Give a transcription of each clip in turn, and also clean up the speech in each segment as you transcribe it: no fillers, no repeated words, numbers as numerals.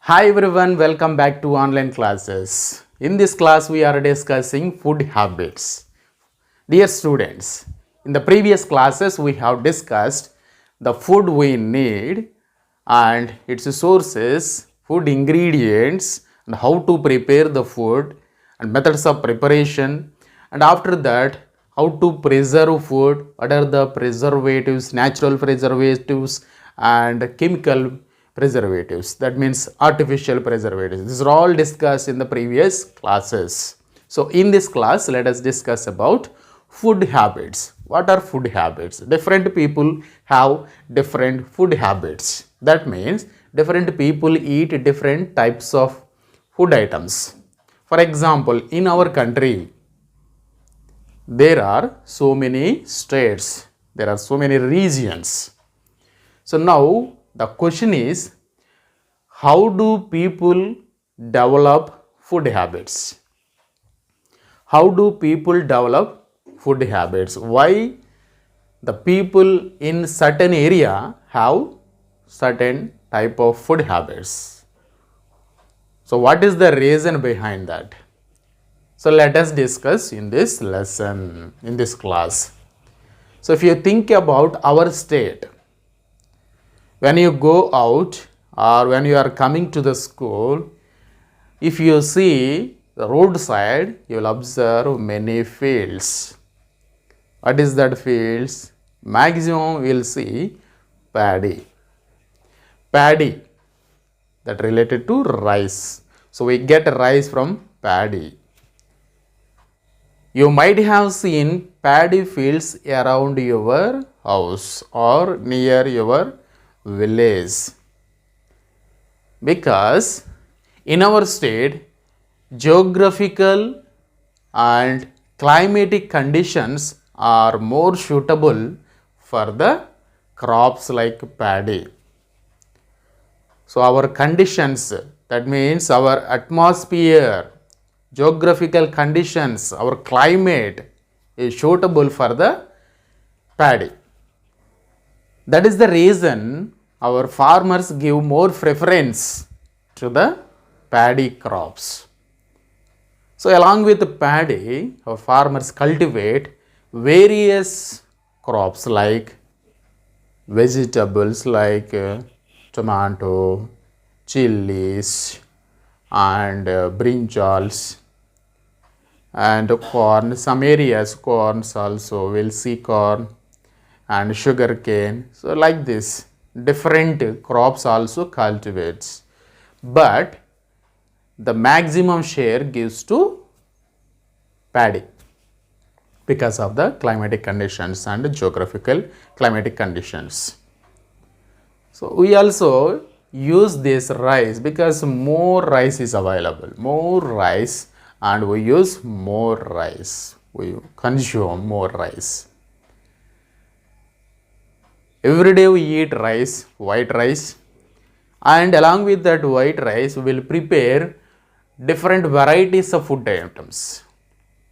Hi everyone, welcome back to online classes. In this class, we are discussing food habits. Dear students, in the previous classes, we have discussed the food we need and its sources, food ingredients, and how to prepare the food and methods of preparation. And after that, how to preserve food, what are the preservatives, natural preservatives, and chemical preservatives, that means artificial preservatives. These are all discussed in the previous classes. So in this class, let us discuss about food habits. What are food habits? Different people have different food habits. That means different people eat different types of food items. For example, in our country, there are so many states, there are so many regions. So now the question is, how do people develop food habits? How do people develop food habits? Why the people in certain area have certain type of food habits? So what is the reason behind that? So let us discuss in this lesson, in this class. So if you think about our state, when you go out or when you are coming to the school, if you see the roadside, you will observe many fields. What is that fields? Maximum we will see paddy. Paddy, that related to rice. So we get rice from paddy. You might have seen paddy fields around your house or near your village, because in our state, geographical and climatic conditions are more suitable for the crops like paddy. So our conditions, that means our atmosphere, geographical conditions, our climate is suitable for the paddy. That is the reason our farmers give more preference to the paddy crops. So along with the paddy, our farmers cultivate various crops like vegetables like tomato, chilies, and brinjals, and corn. Some areas corns also, we'll see corn and sugar cane. So like this, different crops also cultivates, but the maximum share gives to paddy because of the climatic conditions and geographical climatic conditions. So we also use this rice because more rice is available, more rice, and we use more rice, we consume more rice. Every day we eat rice, white rice, and along with that white rice we will prepare different varieties of food items,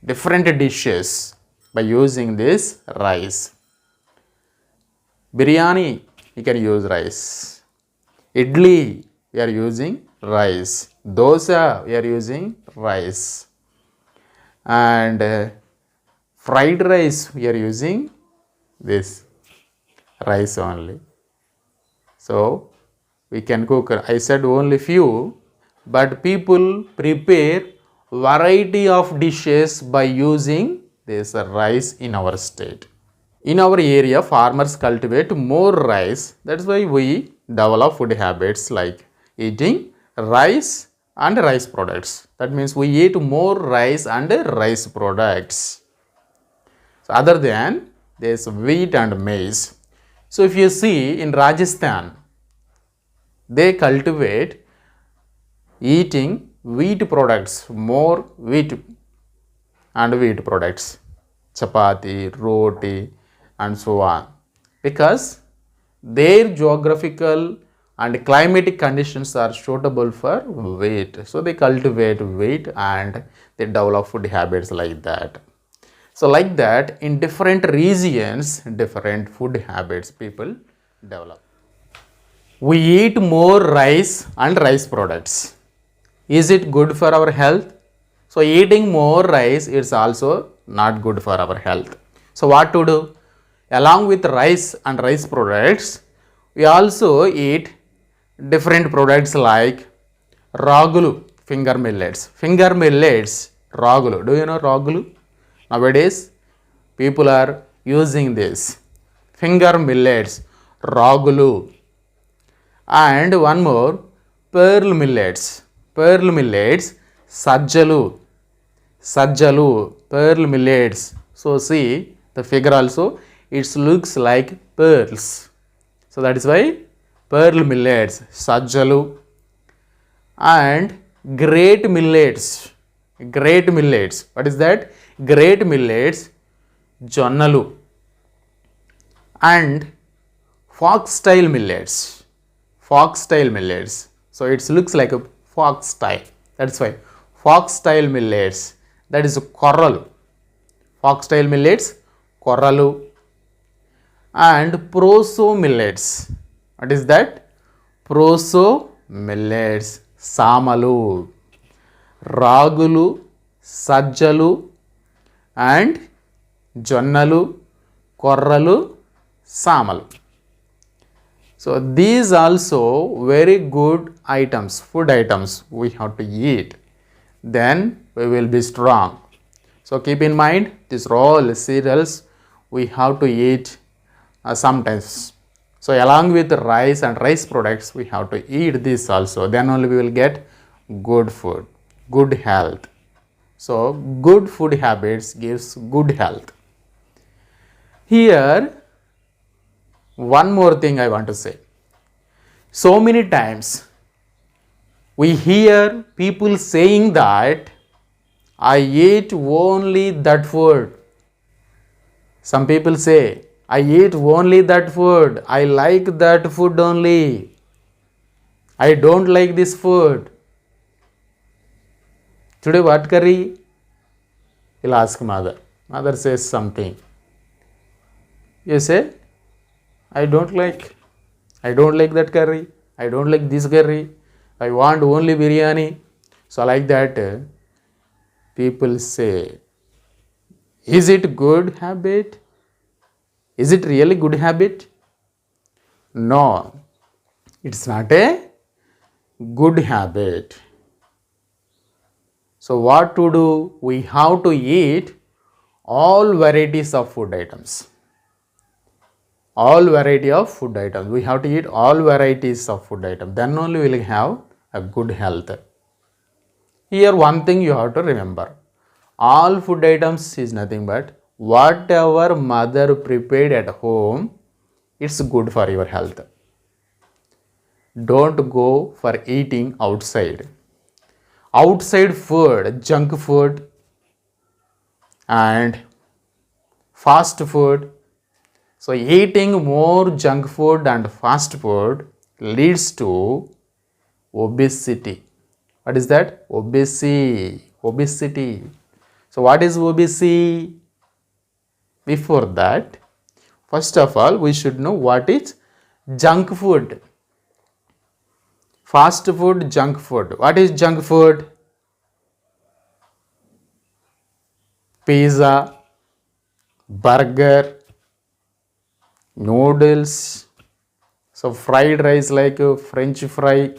different dishes by using this rice. Biryani, you can use rice. Idli, we are using rice. Dosa, we are using rice. And fried rice, we are using this rice only. So we can cook, I said only few, but people prepare variety of dishes by using this rice in our state. In our area, farmers cultivate more rice. That's why we develop food habits like eating rice and rice products. That means we eat more rice and rice products. So other than this wheat and maize. So if you see in Rajasthan, they cultivate eating wheat products, more wheat and wheat products, chapati, roti, and so on, because their geographical and climatic conditions are suitable for wheat. So they cultivate wheat and they develop food habits like that. So like that, in different regions, different food habits people develop. We eat more rice and rice products. Is it good for our health? So eating more rice is also not good for our health. So what to do? Along with rice and rice products, we also eat different products like ragulu, finger millets. Finger millets, ragulu. Do you know ragulu? Nowadays, people are using this. Finger millets, ragulu. And one more, pearl millets. Pearl millets, sajjalu. Sajjalu, pearl millets. So see the figure also, it looks like pearls. So that is why pearl millets, sajjalu. And great millets. Great millets. What is that? Great millets, jonnalu. And foxtail millets. Foxtail millets. So it looks like a foxtail. That's why foxtail millets. That is korralu. Foxtail millets, korralu. And proso millets. What is that? Proso millets, samalu. Ragulu, sajjalu, and jonnalu, korralu, samalu. So these also very good items, food items we have to eat. Then we will be strong. So keep in mind, these are all cereals we have to eat sometimes. So along with rice and rice products, we have to eat this also. Then only we will get good food, good health. So good food habits gives good health. Here, one more thing I want to say. So many times we hear people saying that I eat only that food. Some people say, I eat only that food. I like that food only. I don't like this food. Today what curry? You'll ask mother. Mother says something. You say, I don't like that curry. I don't like this curry. I want only biryani. So like that, people say, is it good habit? Is it really good habit? No, it's not a good habit. So what to do? We have to eat all varieties of food items. All variety of food items. We have to eat all varieties of food items. Then only we will have a good health. Here one thing you have to remember. All food items is nothing but whatever mother prepared at home, it's good for your health. Don't go for eating outside. Outside food, junk food and fast food. So eating more junk food and fast food leads to obesity. What is that? Obesity. So what is obesity? Before that, first of all, we should know what is junk food. Fast food, junk food. What is junk food? Pizza, burger, noodles. So fried rice like French fry,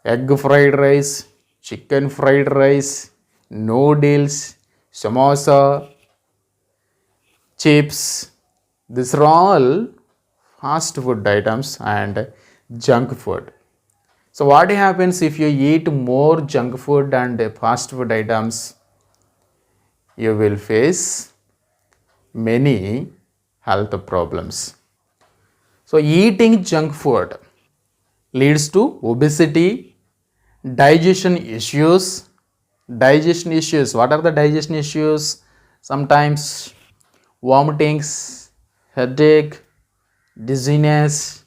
egg fried rice, chicken fried rice, noodles, samosa, chips. These are all fast food items and junk food. So what happens if you eat more junk food and fast food items? You will face many health problems. So eating junk food leads to obesity, digestion issues. Digestion issues. What are the digestion issues? Sometimes vomitings, headache, dizziness.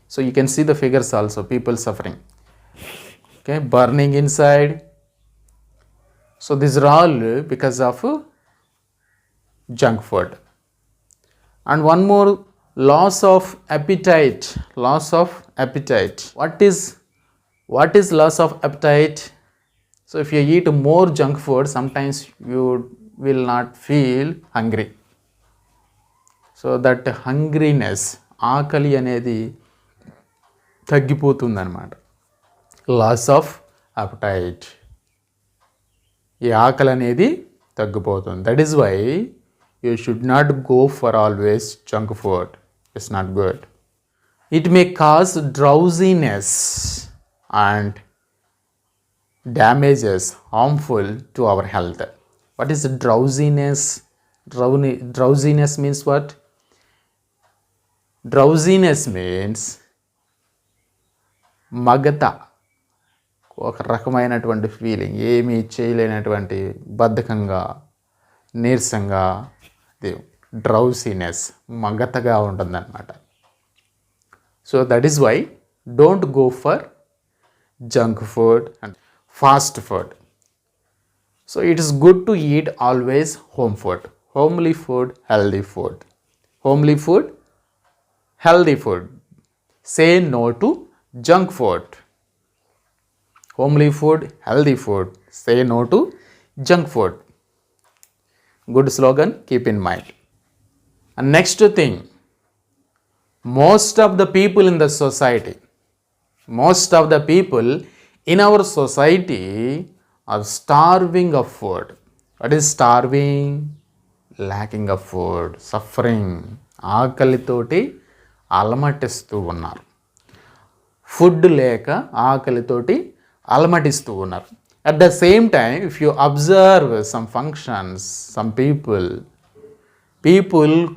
So you can see the figures also, people suffering. Okay, burning inside. So these are all because of junk food. And one more Loss of appetite. Loss of appetite. What is loss of appetite? So if you eat more junk food, sometimes you will not feel hungry. So that hungriness, ఆకలి అనేది తగ్గిపోతుంది అన్నమాట. Loss of appetite, ఈ ఆకలి అనేది తగ్గిపోతుంది. That is why you should not go for always junk food. It's not good. It may cause drowsiness and damages harmful to our health. What is drowsiness? Drowsiness means what? Drowsiness means మగత, ఒక రకమైనటువంటి feeling, ఏమీ చేయలేనటువంటి బద్ధకంగా, నీరసంగా, drowsiness, మగతగా ఉంటుందన్నమాట. So that is why don't go for junk food and fast food. So it is good to eat always home food. Homely food, healthy food. Homely food, healthy food. Say no to junk food. Homely food, healthy food. Say no to junk food. Good slogan, keep in mind. And next thing, most of the people in the society, most of the people in our society are starving of food. What is starving? Lacking of food, suffering. ఆకలితోటి అలమటిస్తూ ఉన్నారు. Food లేక ఆకలితోటి అలమటిస్తూ ఉన్నారు. At the same time, if you observe some functions, some people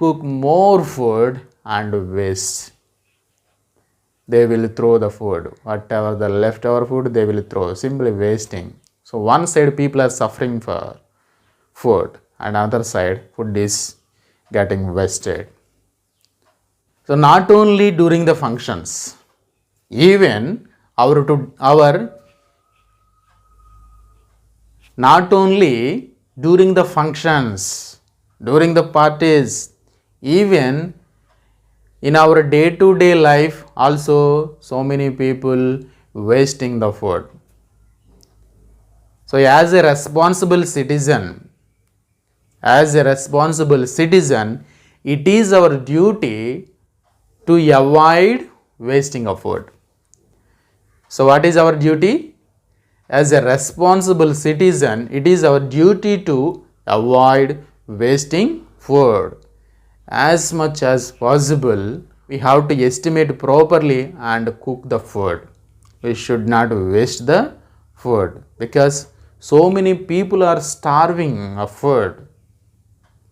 cook more food and waste. They will throw the food. Whatever the leftover food, they will throw, simply wasting. So one side people are suffering for food, and other side food is getting wasted. So not only during the functions, even not only during the functions, during the parties, even in our day-to-day life also, so many people wasting the food. So as a responsible citizen, it is our duty to avoid wasting of food. So what is our duty? As a responsible citizen, it is our duty to avoid wasting food. As much as possible, we have to estimate properly and cook the food. We should not waste the food, because so many people are starving of food,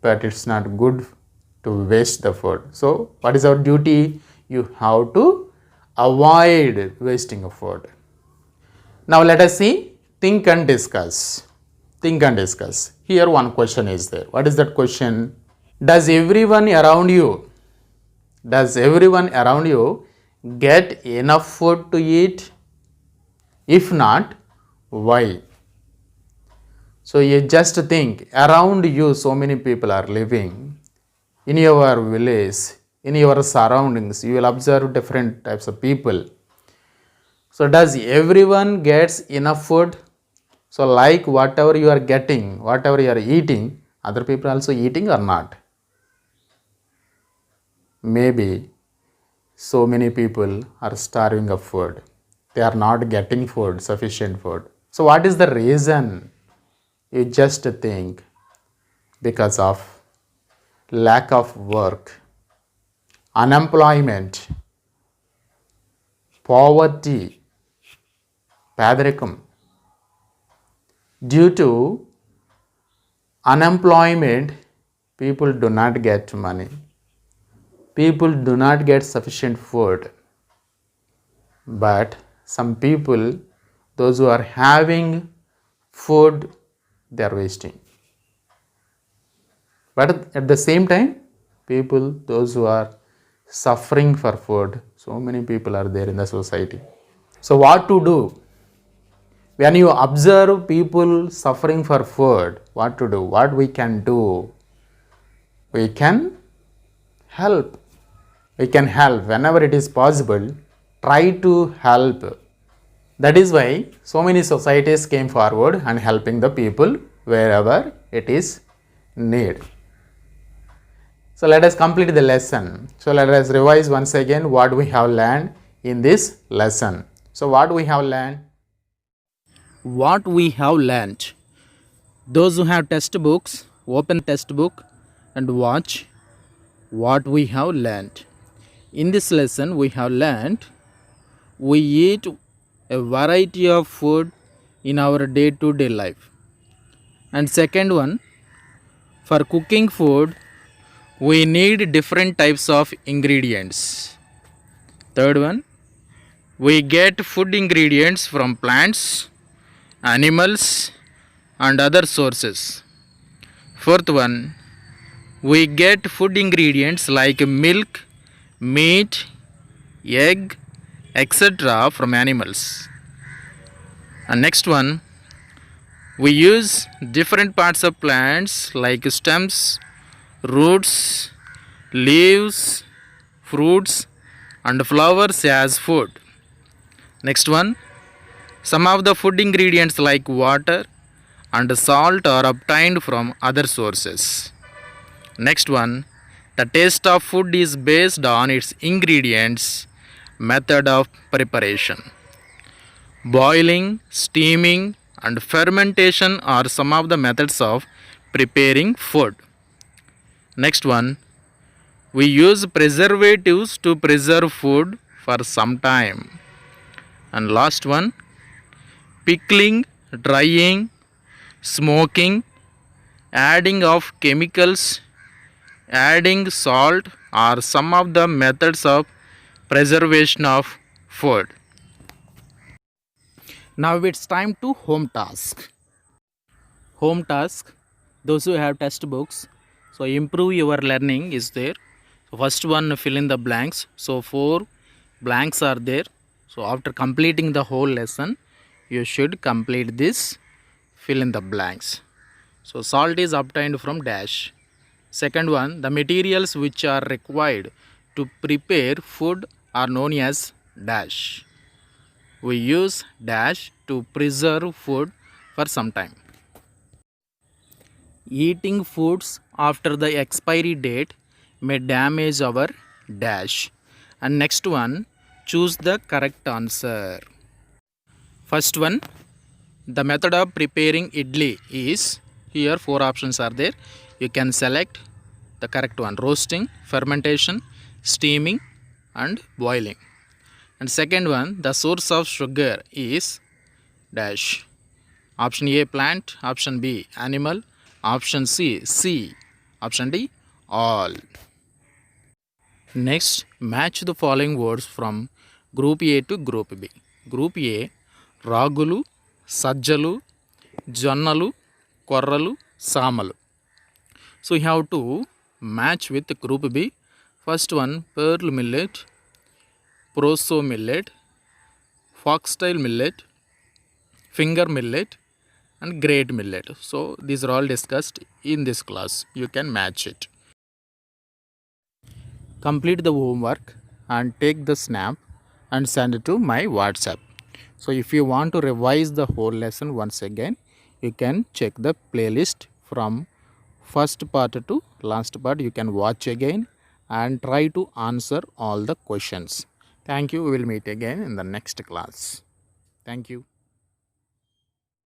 but it's not good to waste the food. So what is our duty? You have to avoid wasting of food. Now let us see, think and discuss. Here one question is there. What is that question? Does everyone around you get enough food to eat? If not, why? So you just think, around you so many people are living. In your village, in your surroundings, you will observe different types of people. So does everyone gets enough food? So like whatever you are getting, whatever you are eating, other people also eating or not? Maybe so many people are starving of food. They are not getting food, sufficient food. So what is the reason? You just think, because of lack of work, unemployment, poverty, పేదరికం. Due to unemployment, people do not get money. People do not get sufficient food. But some people, those who are having food, they are wasting. But at the same time, people, those who are suffering for food, so many people are there in the society. So what to do? When you observe people suffering for food, what to do? What we can do? We can help. We can help whenever it is possible. Try to help. That is why so many societies came forward and helping the people wherever it is need. So let us complete the lesson. So let us revise once again what we have learned in this lesson. So what we have learned? What we have learnt. Those who have textbooks, open textbook and watch what we have learnt. In this lesson, we have learnt we eat a variety of food in our day-to-day life. And second one, for cooking food, we need different types of ingredients. Third one, we get food ingredients from plants, animals, and other sources. Fourth one, we get food ingredients like milk, meat, egg, etc. from animals. And next one, we use different parts of plants like stems, roots, leaves, fruits, and flowers as food. Next one, some of the food ingredients like water and salt are obtained from other sources. Next one, the taste of food is based on its ingredients, method of preparation. Boiling, steaming, and fermentation are some of the methods of preparing food. Next one, we use preservatives to preserve food for some time. And last one, pickling, drying, smoking, adding of chemicals, adding salt are some of the methods of preservation of food. Now it's time to home task. Home task, those who have textbooks, so improve your learning is there. So first one, fill in the blanks. So 4 blanks are there. So after completing the whole lesson, you should complete this, fill in the blanks. So salt is obtained from dash. Second one, the materials which are required to prepare food are known as dash. We use dash to preserve food for some time. Eating foods after the expiry date may damage our dash. And next one, choose the correct answer. First one, the method of preparing idli is, here 4 options are there. You can select the correct one: roasting, fermentation, steaming, and boiling. And second one, the source of sugar is dash. Option A, plant. Option B, animal. Option C, option D, all. Next, match the following words from group A to group B. Group A, రాగులు, సజ్జలు, జొన్నలు, కొర్రలు, సామలు. So you have to match with group B. First one, pearl millet, proso millet, foxtail millet, finger millet, and great millet. So these are all discussed in this class. You can match it. Complete the homework and take the snap and send it to my WhatsApp. So if you want to revise the whole lesson once again, you can check the playlist from first part to last part. You can watch again and try to answer all the questions. Thank you. We will meet again in the next class. Thank you.